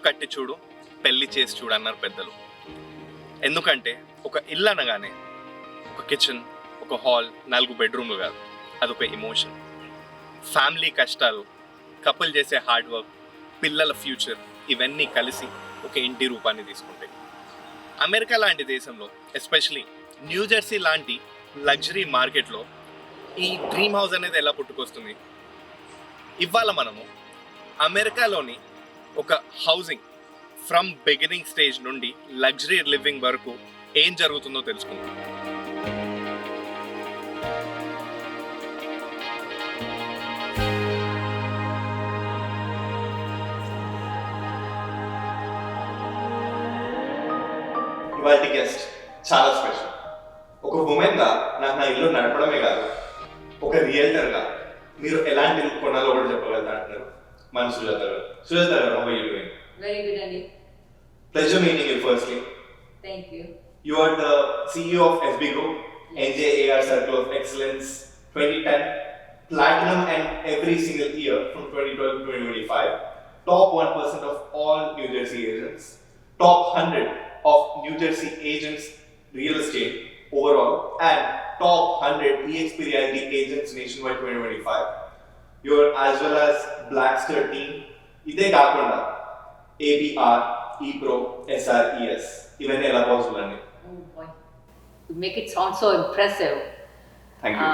కట్టి చూడు, పెళ్లి చేసి చూడు అన్నారు పెద్దలు. ఎందుకంటే ఒక ఇల్లు అనగానే ఒక కిచెన్, ఒక హాల్, 4 బెడ్రూమ్లు కాదు, అదొక ఎమోషన్. ఫ్యామిలీ కష్టాలు, కపుల్ చేసే హార్డ్ వర్క్, పిల్లల ఫ్యూచర్, ఇవన్నీ కలిసి ఒక ఇంటి రూపాన్ని తీసుకుంటాయి. అమెరికా లాంటి దేశంలో, ఎస్పెషలీ న్యూజెర్సీ లాంటి లగ్జరీ మార్కెట్లో ఈ డ్రీమ్ హౌస్ అనేది ఎలా పుట్టుకొస్తుంది? ఇవాళ మనము అమెరికాలోని ఒక హౌసింగ్ ఫ్రమ్ బిగినింగ్ స్టేజ్ నుండి లగ్జరీ లివింగ్ వరకు ఏం జరుగుతుందో తెలుసుకుందాం. ఇవాళ గెస్ట్ చాలా స్పెషల్. ఒక ఉమెన్గా నాకు నా ఇల్లు నడపడమే కాదు, ఒక రియల్టర్గా మీరు ఎలాంటి ఇల్లు కొనాలో కూడా చెప్పగలుగుతా అంటున్నారు మన సుజాత గారు. సుజాత గారు, how are you doing? Very good, Andy. Pleasure meeting you firstly. Thank you. You are the CEO of SB Group, NJAR Circle of Excellence 2010, Platinum and every single year from 2012 to 2025, top 1% of all New Jersey agents, top 100 of New Jersey agents real estate overall, and top 100 EXP Realty agents nationwide 2025. You are as well as Blackster team. ఇదే కాకుండా ABR, ePro, SRES, ఇవన్నీ ఎలా possible అండి? Oh boy, you make it sound so impressive. Thank you.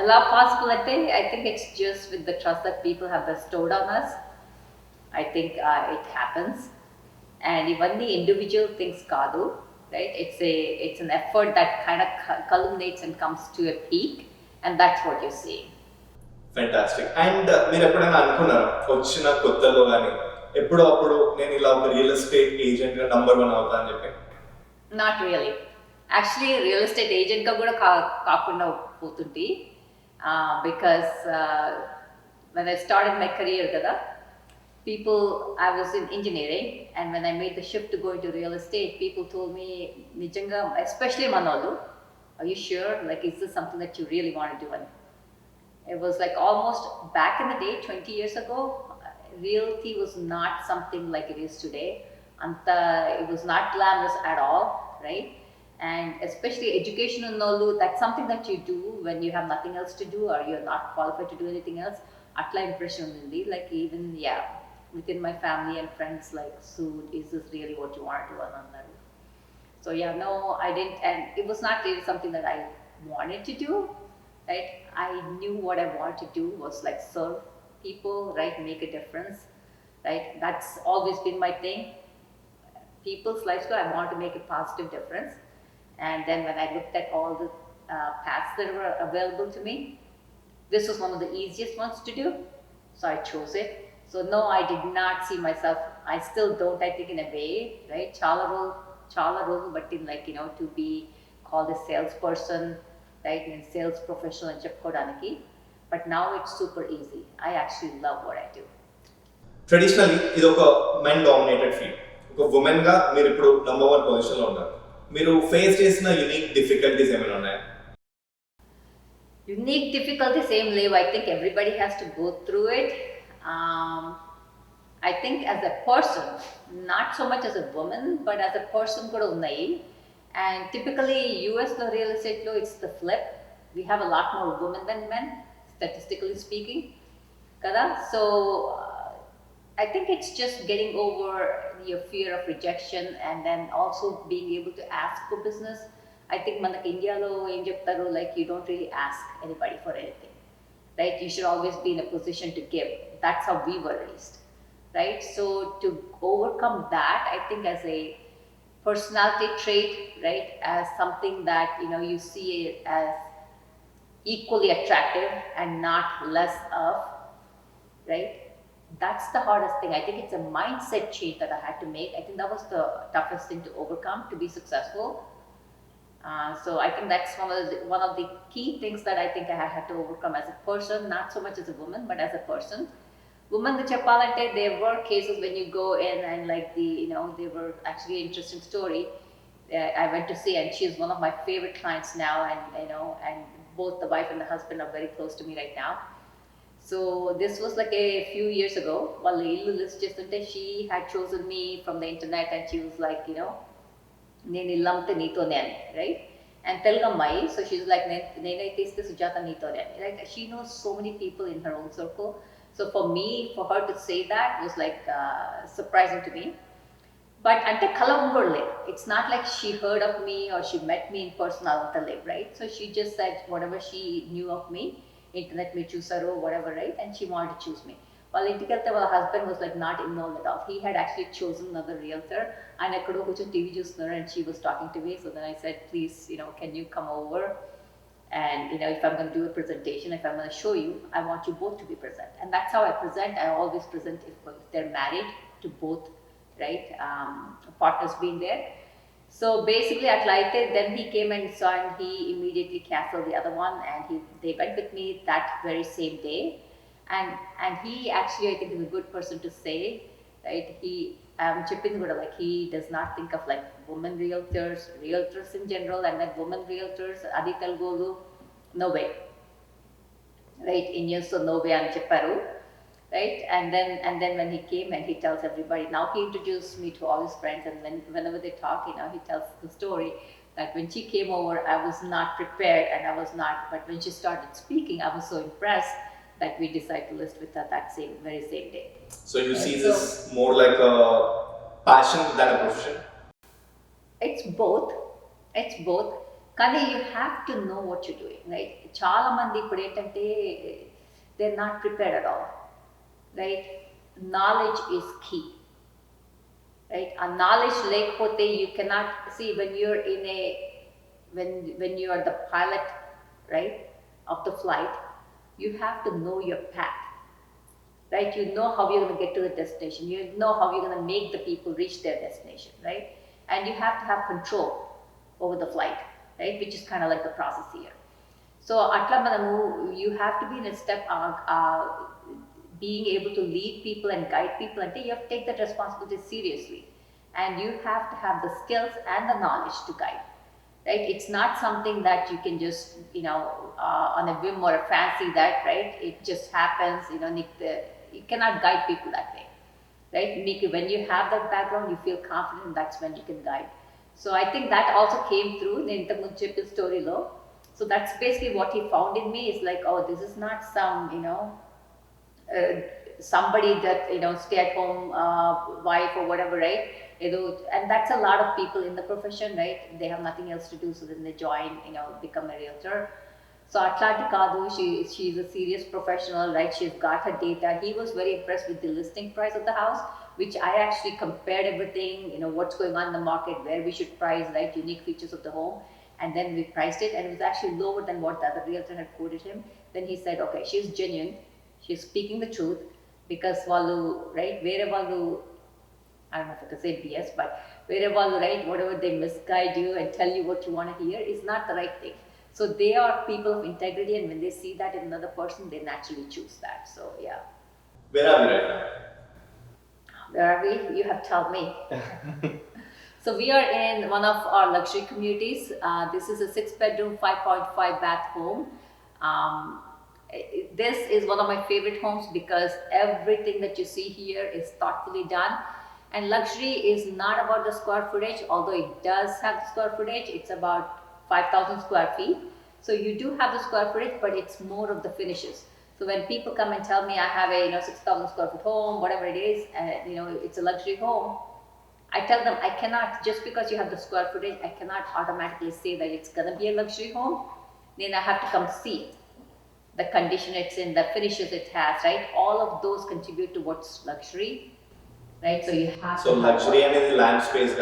ఎలా possible అంటే I think it's just with the trust that people have bestowed on us. I think it happens. And ఇవన్నీ individual things కాదు, right? It's an effort that kind of culminates and comes to a peak, and that's what you're seeing. Fantastic. And మీరు ఎప్పుడైనా అనుకున్నారా వచ్చిన కొత్తలో కానీ ఎప్పుడో అప్పుడు నేను ఇలా ఒక రియల్ ఎస్టేట్ ఏజెంట్ గా నంబర్ 1 అవుతా అని చెప్పి? Not really. Actually, real estate agent గా కూడా కాకుండా పోతుంది. Because when I started my career kada, I was in engineering, and when I made the shift to go into real estate, people told me, Nijanga, especially Manolu, are you sure? Like, is this something that you really want to do? And it was like almost back in the day, 20 years ago, realty was not something like it is today. It was not glamorous at all, right? And especially education and all, that's something that you do when you have nothing else to do or you're not qualified to do anything else. Atla impression undi, like even within my family and friends, like, Sue, is this really what you want to do? Annaru. So no, I didn't, and it was not really something that I wanted to do, right? I knew what I wanted to do was like serve people, right? Make a difference, right? That's always been my thing. People's lives, I want to make a positive difference. And then when I looked at all the paths that were available to me, this was one of the easiest ones to do, so I chose it. So no, I did not see myself, I still don't, I think, in a way, right? Chala role, but in, like, to be called a salesperson, right? In sales professional and chepkodaniki. But now it's super easy. I actually love what I do. Traditionally, ఇది ఒక men dominated field. ఒక woman గా మీరు ఇప్పుడు number 1 position లో ఉన్నారు. మీరు face చేసిన యూనిక్ డిఫికల్టీస్ ఏమైనా ఉన్నాయా? Unique difficulty, same level. I think everybody has to go through it. I think as a person, not so much as a woman, but as a person kuda unnai. And typically US lo real estate lo it's the flip. We have a lot more women than men, statistically speaking. Kada? So I think it's just getting over your fear of rejection and then also being able to ask for business. I think manaki India lo em cheptaru, like, you don't really ask anybody for anything, right? You should always be in a position to give. That's how we were raised, right? So to overcome that, I think as a personality trait, right, as something that you see it as equally attractive and not less of, right? That's the hardest thing. I think it's a mindset change that I had to make. I think that was the toughest thing to overcome to be successful. So I think that's one of the key things that I think I had to overcome as a person, not so much as a woman, but as a person. Woman the cheppalante, there were cases when you go in and, like, they were actually an interesting story. I went to see, and she's one of my favorite clients now, and and both the wife and the husband are very close to me right now. So this was like a few years ago. While illu list chestunte, she had chosen me from the internet, and she was like, నేను ఇల్లంతా నీతోనే అని, right? And Telugu అమ్మాయి, so she's like నేనైతే ఇస్తే సుజాత నీతోనే అని, right? She knows so many people in her own circle. So for me, for her to say that was like surprising to me. But అంటే కలవడం కూడా లేదు. It's not like she heard of me or she met me in person, అదంతా లేదు, right? So she just said what ever she knew of me, internet మీరు చూసారు, what ever, right? And she wanted to choose మీ. వాళ్ళ ఇంటికి వెళ్తే వాళ్ళ husband was like not involved at all. He had actually chosen another realtor. ఆయన ఎక్కడో కొంచెం TV చూస్తున్నారు, and she was talking to me. So then I said, please, can you come over, and if I'm going to do a presentation, if I'm going to show you, I want you both to be present. And that's how I present. I always present if they're married, to both, right? Partners being there. So basically atla aithe, then he came and saw, and he immediately canceled the other one, and they went with me that very same day. And he actually, I think, is a good person to say, right? He chipping kuda, like, he does not think of like women realtors in general, and then women realtors adi telgolu, no way, right? In years, so no way ani chepparu, right? And then when he came, and he tells everybody, now he introduced me to all his friends, and whenever they talk, he tells the story that when she came over, I was not prepared, and I was not, but when she started speaking, I was so impressed that we decided to list with her that very same day. So you see this more like a passion than a profession? It's both. కానీ you have to know what you're doing, right? చాలా మంది ఇప్పుడు ఏంటంటే, they're not prepared at all, right? Knowledge is key, right? A knowledge లేకపోతే you cannot see when you're in when you are the pilot, right, of the flight. You have to know your path, right? You know how you're going to get to the destination. You know how you're going to make the people reach their destination, right? And you have to have control over the flight, right? Which is kind of like the process here. So atla manamu, you have to be in a step being able to lead people and guide people, and you have to take that responsibility seriously, and you have to have the skills and the knowledge to guide, right? It's not something that you can just, on a whim or a fancy that, right? It just happens, you cannot guide people that way, right? When you have that background, you feel confident, that's when you can guide. So I think that also came through in the Munchipil story law. So that's basically what he found in me, is like, oh, this is not some, somebody that, stay at home wife or whatever, right? And that's a lot of people in the profession, right? They have nothing else to do, so then they join, become a realtor. So Atlantic Kadu, she's a serious professional, right? She's got her data. He was very impressed with the listing price of the house, which I actually compared everything, what's going on in the market, where we should price, right? Unique features of the home. And then we priced it, and it was actually lower than what the other realtor had quoted him. Then he said, okay, she's genuine. She's speaking the truth, because Valu, right? Wherever I don't know if I can say BS, but wherever, right, whatever they misguide you and tell you what you want to hear is not the right thing. So they are people of integrity, and when they see that in another person, they naturally choose that. So yeah. Where are we right now? Where are we? You have told me. So we are in one of our luxury communities. This is a 6-bedroom, 5.5 bath home. This is one of my favorite homes because everything that you see here is thoughtfully done. And luxury is not about the square footage, although it does have the square footage. It's about 5,000 square feet. So you do have the square footage, but it's more of the finishes. So when people come and tell me I have a 6,000 square foot home, whatever it is, it's a luxury home, I tell them I cannot, just because you have the square footage, I cannot automatically say that it's gonna be a luxury home. Then I have to come see it. The condition it's in, the finishes it has, right? All of those contribute to what's luxury. Right, so you have. So luxury and the land space,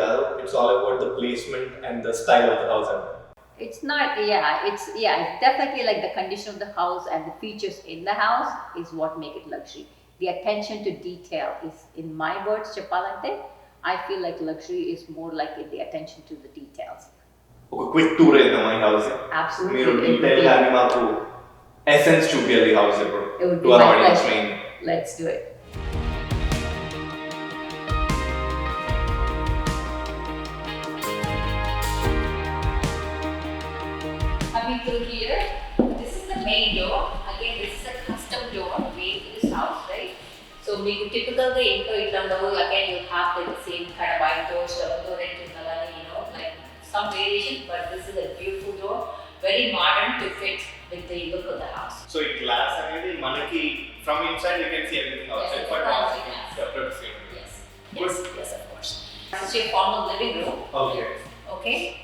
it's all about the placement and the style of the house. It's not, it's definitely like the condition of the house and the features in the house is what make it luxury. The attention to detail is, in my words, Chapalante, I feel like luxury is more like the attention to the details. Okay, quick tour in my house. Absolutely. Meeru detail gaani maaku essence chupiyali house ippudu. It would be my pleasure. Let's do it. Coming through here, this is the main door. Again, again, this is a custom door made for this house, right? So we typical the again you have like the same kind of white doors, double door, you know, like some variation, but this is a beautiful door, very modern to fit with the look of the house. So in glass, manaki from inside you can see everything outside. Yes, glass. Yes. Yes, of course. This is your formal living room. Okay.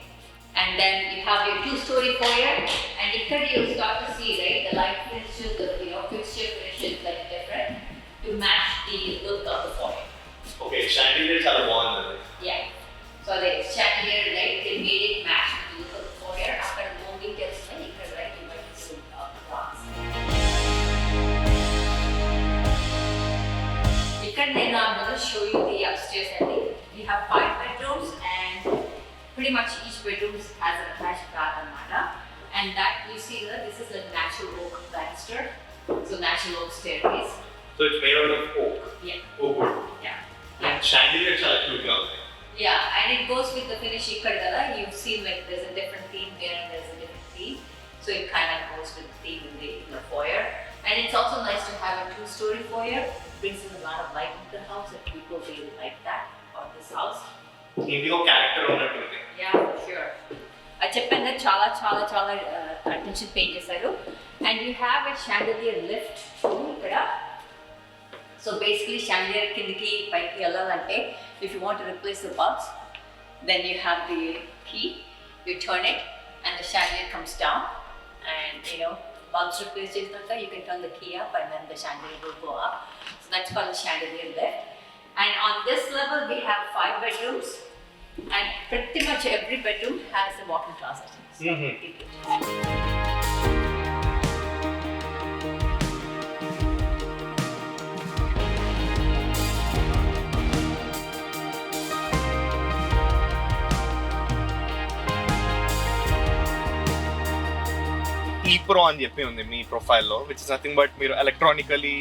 And then you have your two-story foyer, and here you start to see, right, the light fixtures, the fixture finishes like different to match the look of the foyer. Okay, chandelier chala bagundi. Yeah. So the chandelier, right, they made it match the look of the foyer. After more details, right, you might see glass. Now I'm going to show you the upstairs ending. We have 5 bedrooms, and pretty much each bedroom has an attached bath, and that you see that this is a natural oak banister, so natural oak staircase. So it's made out of oak. Yeah. Oak wood. Yeah. And chandelier chala cute ga undi. Yeah, and it goes with the finish ikkada. You've seen like there's a different theme here and there's a different theme, so it kind of goes with the theme in the foyer. And it's also nice to have a 2-story foyer. It brings in a lot of light into the house, and people really like that about this house. Indigo character unnattundi. Yeah, for sure. I చెప్పాను చాలా attention pay చేశారు. And you have a chandelier lift ఇక్కడ. So basically chandelier కిందకి పైకి వెళ్ళాలంటే if you want to replace the bulbs, then you have the key, you turn it and the chandelier comes down, and bulbs replace చేసినాక you can turn the key up and then the chandelier will go up. So that's called the chandelier lift. And on this level we have 5 bedrooms, and pretty much every bedroom has a walk-in closet. ePro అని చెప్పి ఉంది మీ ప్రొఫైల్లో, which is nothing but మీరు electronically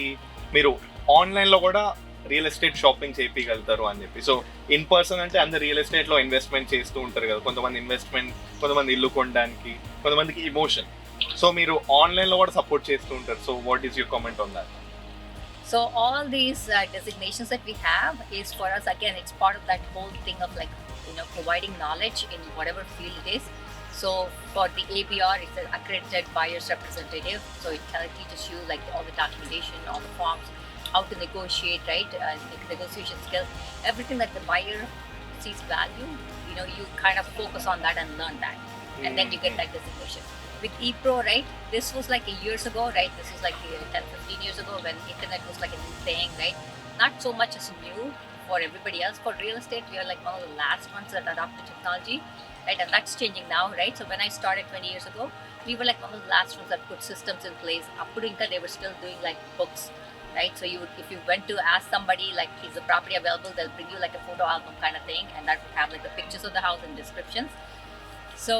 మీరు ఆన్లైన్లో కూడా real estate shopping చేయగలుగుతారు అని చెప్పి. సో ఇన్ పర్సన్ అంటే అందరు రియల్ ఎస్టేట్లో ఇన్వెస్ట్మెంట్ చేస్తూ ఉంటారు కదా, కొంతమంది ఇన్వెస్ట్మెంట్, కొంతమంది ఇల్లు కొనడానికి, కొంతమందికి ఇమోషన్. సో మీరు ఆన్లైన్లో కూడా సపోర్ట్ చేస్తూ ఉంటారు. So what is your comment on that? So all these designations that we have is for us, again, it's part of that whole thing of like, providing knowledge in whatever field it is. So for the ABR, it's an accredited buyer's representative. So it teaches you like all the documentation, all the forms, how to negotiate, right? Negotiation skills, everything that the buyer sees value, you kind of focus on that and learn that. And then you get that designation. With ePro, right, this was like years ago, right? This was like 10-15 years ago when internet was like a new thing, right? Not so much as new for everybody else. For real estate, we are like one of the last ones that adopted technology, right? And that's changing now, right? So when I started 20 years ago, we were like one of the last ones that put systems in place. Appudu they were still doing like books, right? So if you went to ask somebody like, is the property available, they'll bring you like a photo album kind of thing, and that would have like the pictures of the house and descriptions. So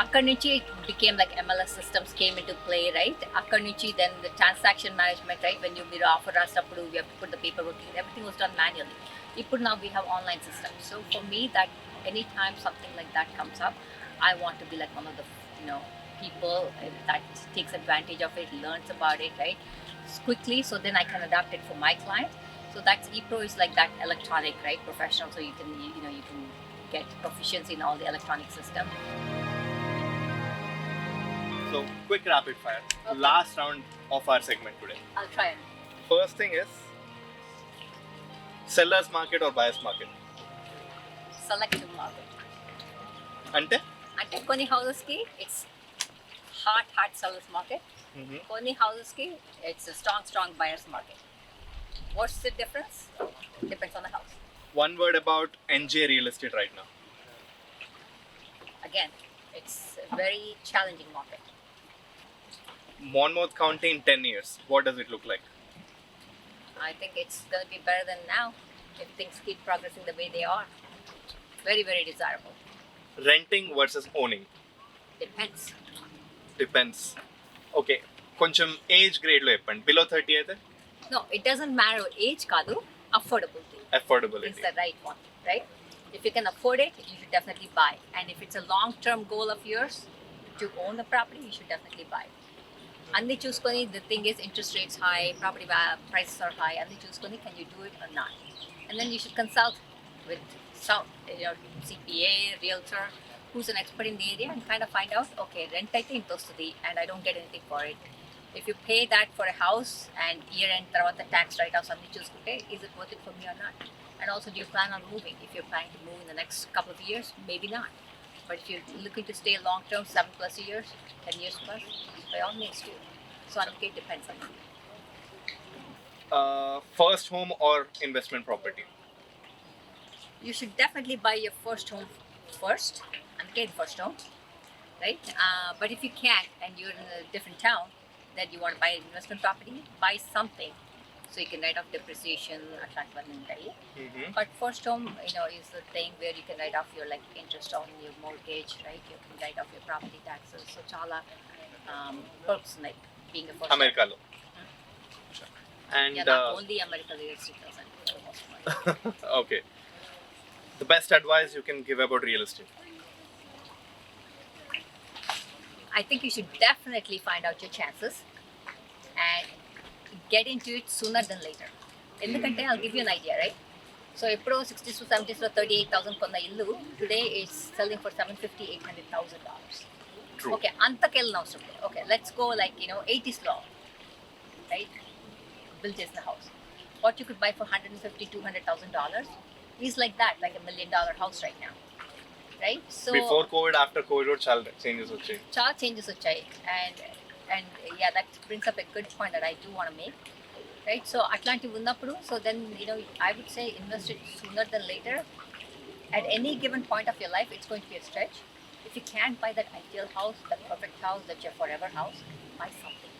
akkad nunchi it became like MLS systems came into play, right? Akkad nunchi then the transaction management, right? When you offer us appudu, we have to put the paperwork in, everything was done manually. Ippudu now we have online systems. So for me, that anytime something like that comes up, I want to be like one of the people that takes advantage of it, learns about it, right, quickly, so then I can adapt it for my client. So that's ePro is like that electronic, right, professional, so you can you can get proficiency in all the electronic system. So quick rapid fire. Okay. Last round of our segment today. I'll try it. First thing is seller's market or buyer's market? Selective market. అంటే కొన్ని houses ki it's hard seller's market. కొన్ని houses ki it's a strong buyer's market. What's the difference? Depends on the house. One word about NJ real estate right now. Again, it's a very challenging market. Monmouth County in 10 years, what does it look like? I think it's going to be better than now if things keep progressing the way they are. Very, very desirable. Renting versus owning? Depends. Okay. కొంచెం age గ్రేడ్లో చెప్పండి. Below 30 అయితే? No, it doesn't matter age కాదు, affordability. Affordability. It's the right one, right? If you can afford it, you should definitely buy. And if it's a long-term goal of yours to own the property, you should definitely buy. అన్ని చూసుకొని the thing is interest rates high, property prices are high, అన్ని చూసుకొని can you do it or not, and then you should consult with some CPA, realtor, who's an expert in the area, and kind of find out, okay, rent అయితే ఇంత వస్తుంది and I don't get anything for it. If you pay that for a house and year end తర్వాత tax write-offs అన్ని చూసుకుంటే is it worth it for me or not, and also do you plan on moving? If you're planning to move in the next couple of years, maybe not, but if you're looking to stay long term, 7+ years, 10 years plus, by all means do. So అందుకే it depends on you. First home or investment property? You should definitely buy your first home first, అందుకే ఇది first home, right? But if you can't and you're in a different town, then you want to buy an investment property, buy something so you can write off depreciation అట్లాంటివన్నీ ఉంటాయి. But first home, is the thing where you can write off your like interest on your mortgage, right? You can write off your property taxes. So చాలా perks ఉన్నాయి being a first అమెరికాలో. And only America real estate doesn't for the most part. okay, the best advice you can give about real estate? I think you should definitely find out your chances and get into it sooner than later. ఎందుకంటే I'll give you an idea, right? So ఎప్పుడో 60s to 70s లో 38,000 కొన్న ఇల్లు today is selling for $750,000-800,000. True. Okay, అంతకెళ్ళిన అవసరం లేదు. Okay, let's go like 80s లో, right? Build చేసిన house. What you could buy for $150,000-200,000 is like that, like $1 million house right now, right? So Before COVID, after COVID, చాలా changes వచ్చాయి. చాలా changes వచ్చాయి, and yeah, that brings up a good point that I do want to make, right? So అట్లాంటివి ఉన్నప్పుడు, so then I would say invest it sooner than later. At any given point of your life, it's going to be a stretch. If you can't buy that ideal house, that perfect house, that your forever house, buy something,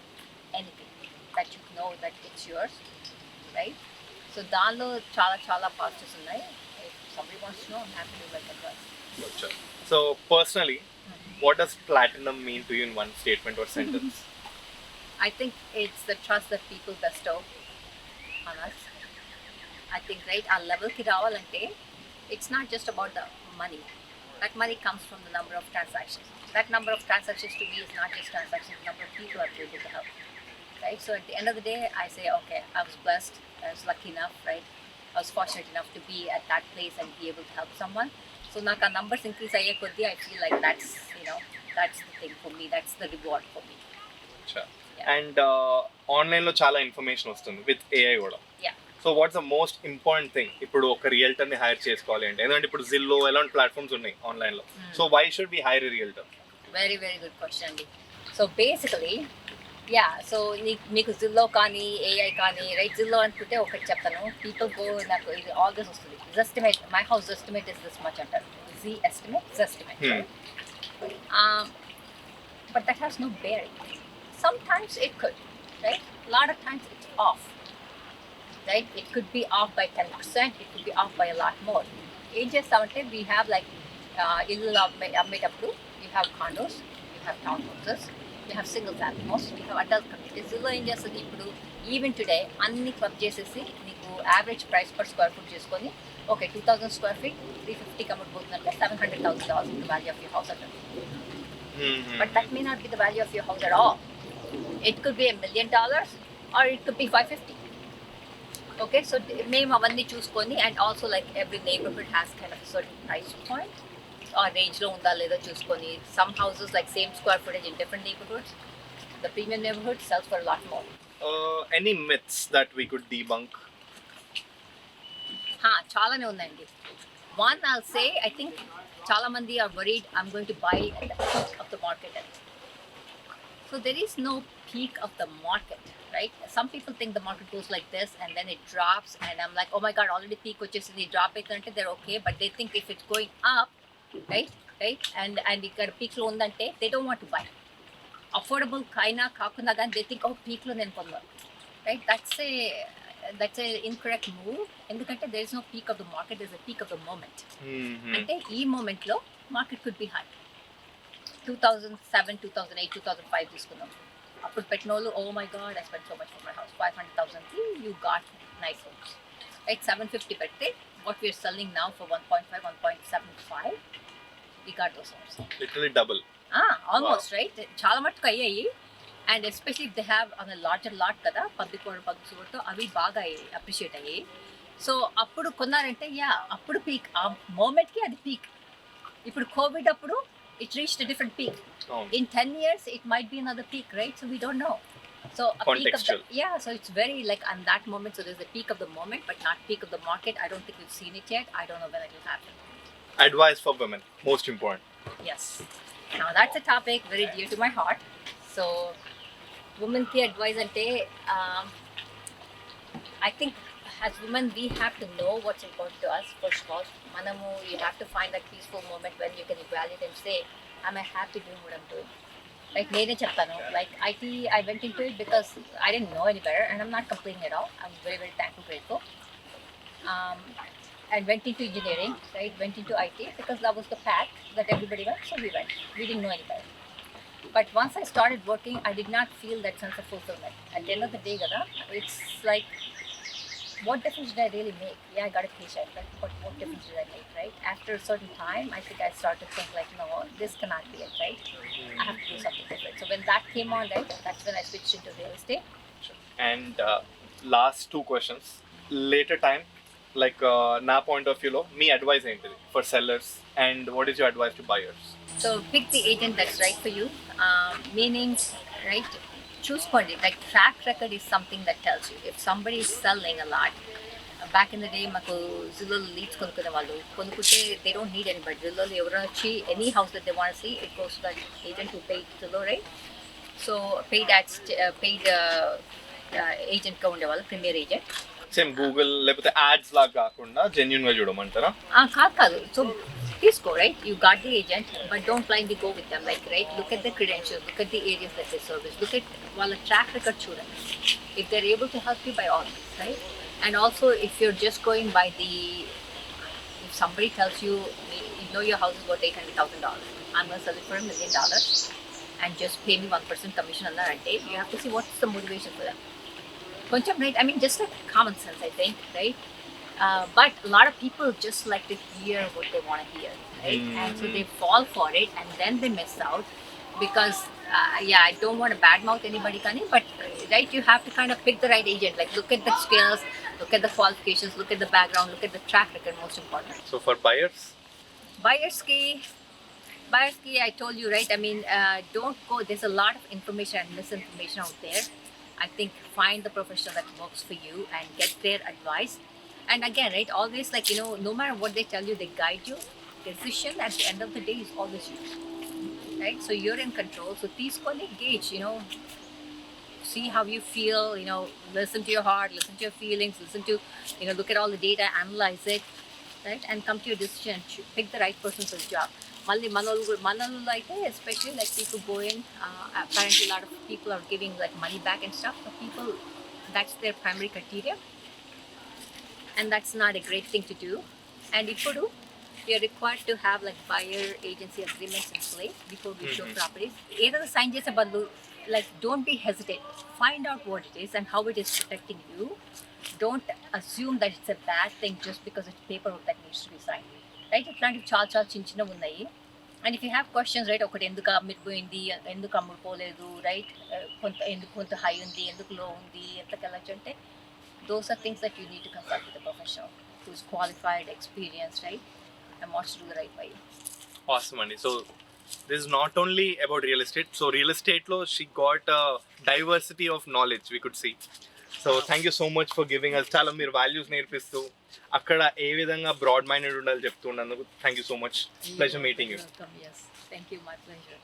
anything that you know that it's yours, right? So దానిలో చాలా చాలా positives ఉన్నాయి. If somebody wants to know, I'm happy to like advice. Gotcha. So personally, what does platinum mean to you in one statement or sentence? I think it's the trust that people bestow on us. I think, right, our level ki ravalante, it's not just about the money. That money comes from the number of transactions. That number of transactions to me is not just transactions, the number of people I've been able to help. Right? So at the end of the day, I say, okay, I was blessed, I was lucky enough, right? I was fortunate enough to be at that place and be able to help someone. So నాకు ఆ numbers increase అయ్యే కొద్దీ I feel like that's the thing for me, that's the reward for me. Sure. Yeah. And ఆన్లైన్లో చాలా information వస్తుంది with AI కూడా. Yeah. So what's the most important thing ఇప్పుడు ఒక రియల్టర్ని హైర్ చేసుకోవాలి అంటే? ఎందుకంటే ఇప్పుడు జిల్లో ఎలాంటి ప్లాట్ఫామ్స్ ఉన్నాయి ఆన్లైన్లో. So why should be hire realtor? Very, very good question అండి. So basically, yeah, so మీకు జిల్లో కానీ ఏఐ కానీ, రైట్? జిల్లో అనుకుంటే ఒకటి చెప్తాను, పీపుల్ గో, నాకు ఇది ఆల్ దిస్ వస్తుంది, estimate, my house estimate is this much అంటారు. Estimate, but that has no bearing. Sometimes it could, right? A lot of times it's off, right? It could be off by 10%, it could be off by a lot more. ఏం చేస్తామంటే, we have like ఇల్లు అమ్మేటప్పుడు you have condos, you have townhouses, you have single family, most you have adult communities. ఇల్లు ఏం చేస్తుంది ఇప్పుడు, even today అన్ని club చేసేసి నీకు average price per square foot చేసుకొని, ఓకే 2,000 square feet 350 అమ్ముడుపోతుందంటే $700,000 the value of your house అంటారు. But that may not be the value of your house at all. It could be $1 million or it could be 550. Okay, so మేము అవన్నీ చూసుకొని, and also like every neighborhood has kind of a certain price point or range లో ఉందా లేదో చూసుకొని. Some houses like same square footage in different neighborhoods, the premium neighborhood sells for a lot more. Any myths that we could debunk? చాలానే ఉన్నాయండి. One, I'll say, I think చాలా మంది are worried I'm going to buy at the peak of the market. So there is no peak of the market, right? Some people think the market goes like this and then it drops, and I'm like, oh my god, already peak వచ్చేసింది, drop అయితే they're okay, but they think if it's going up, right, and ఇక్కడ peak లో ఉందంటే they don't want to buy. Affordable కైనా కాకుండా కానీ they think, oh peak లో నేను కొన్నాను, right? That's a incorrect move. ఎందుకంటే there is no peak of the market, there's a peak of the moment. అంటే ఈ moment లో market could be high. 2007, 2008, 2005 తీసుకున్నాం. అప్పుడు పెట్టిన వాళ్ళు, oh my god, I spent so much for my house, 500,000 you got nice homes, right? 750 పెడితే what we are selling now for 1.5, 1.75, we got those homes. Literally double. Almost, wow. Right? చాలా మట్టుకు అయ్యాయి. And especially they have on larger lot కదా, public తో అవి బాగా appreciate అయ్యాయి. So అప్పుడు కొన్నారంటే యా అప్పుడు పీక్, ఆ మూమెంట్కి అది పీక్. ఇప్పుడు కోవిడ్ అప్పుడు it reached a different peak. In 10 years it might be another peak, right? So we don't know. So a peak of the, yeah, so it's very like on that moment, so there's a peak of the moment but not peak of the market. I don't think we've seen it yet. I don't know when it will happen. Advice for women, most important. Yes, now that's a topic very dear to my heart. So women ki advice ante I think as women we have to know what's important to us. First of all, manamu, you have to find that peaceful moment when you can evaluate and say, am I happy doing what I'm doing? Like nene cheppanu, like IT, I went into it because I didn't know any better, and I'm not complaining at all. I'm very very thankful, grateful. And went into engineering, right? Went into IT because that was the path that everybody went, so we went. We didn't know any better. But once I started working, I did not feel that sense of fulfillment. At the end of the day, Gada, it's like, what difference did I really make? Yeah, I got a paycheck, but what difference did I make, right? After a certain time, I think I started to think like, no, this cannot be it, right? I have to do something different. So when that came on, right, that's when I switched into real estate. And last two questions. Later time, like na point of view lo, me advice ఏంటిది for sellers, and what is your advice to buyers? So pick the agent that's right for you. Meaning, right, choose point. Like track record is something that tells you if somebody is selling a lot. Back in the day, maku Zillow leads కొనుక్కునే వాళ్ళు కొనుక్కుంటే they don't need anybody. Zillow ఎవరైనా వచ్చి any house that they want to see, it goes to that agent who paid Zillow, right? So paid ads, paid agent గా ఉండేవాళ్ళు, premier agent. Same Google లేకపోతే ads లాగా కాకుండా genuine గా చూడమంటారా? కాదు. సో తీసుకో, right, you got the agent but don't blindly go with them. Like right, look at the credentials, look at the areas that they service, look at వాళ్ళ track record చూడండి. If they are able to help you, by all means, right? And also if you're just going by the, if somebody tells you, you know your house is worth $800,000, I'm going to sell it for $1 million and just pay me 1% commission on that, you have to see what's the motivation for them. Koncham, right? I mean, just like common sense, I think, right? But a lot of people just like to hear what they want to hear, right? And so they fall for it and then they miss out because, yeah, I don't want to badmouth anybody, Kani, but right, you have to kind of pick the right agent. Like, look at the skills, look at the qualifications, look at the background, look at the track record, most important. So for buyers? Buyers ki, I told you, right? I mean, don't go, there's a lot of information and misinformation out there. I think find the professional that works for you and get their advice. And again, right, always like, you know, no matter what they tell you, they guide you. Decision at the end of the day is always yours, right? So you're in control. So please gauge, you know, see how you feel, you know, listen to your heart, listen to your feelings, listen to, you know, look at all the data, analyze it, right? And come to your decision, pick the right person for the job. Manalulu like, especially like people going, apparently a lot of people are giving like money back and stuff. So people, that's their primary criteria, and that's not a great thing to do. And ipudu you're required to have like buyer agency agreements in place before we show properties. Either the sign chese badlu, like don't be hesitant. Find out what it is and how it is protecting you. Don't assume that it's a bad thing just because it's paperwork that needs to be signed. Right? ఇట్లాంటివి చాలా చిన్న ఉన్నాయి. And if you have questions, right, ఒకటి ఎందుకు అమ్మిపోయింది, ఎందుకు అమ్ముడుపోలేదు, right, కొంత high ఉంది, ఎందుకు లో ఉంది, ఎంతకు వెళ్ళచ్చు అంటే, those are things that you need to consult with a professional who is qualified, experienced, right, and wants to do the right by you. Awesome, Andy. So this is not only about real estate. So real estate lo she got a diversity of knowledge, we could see. So thank you so much for giving us. చాలా మీరు values నేర్పిస్తూ అక్కడ ఏ విధంగా broad minded ఉండాలి చెప్తున్నందుకు thank you so much. Pleasure meeting you. Yes, thank you, my pleasure.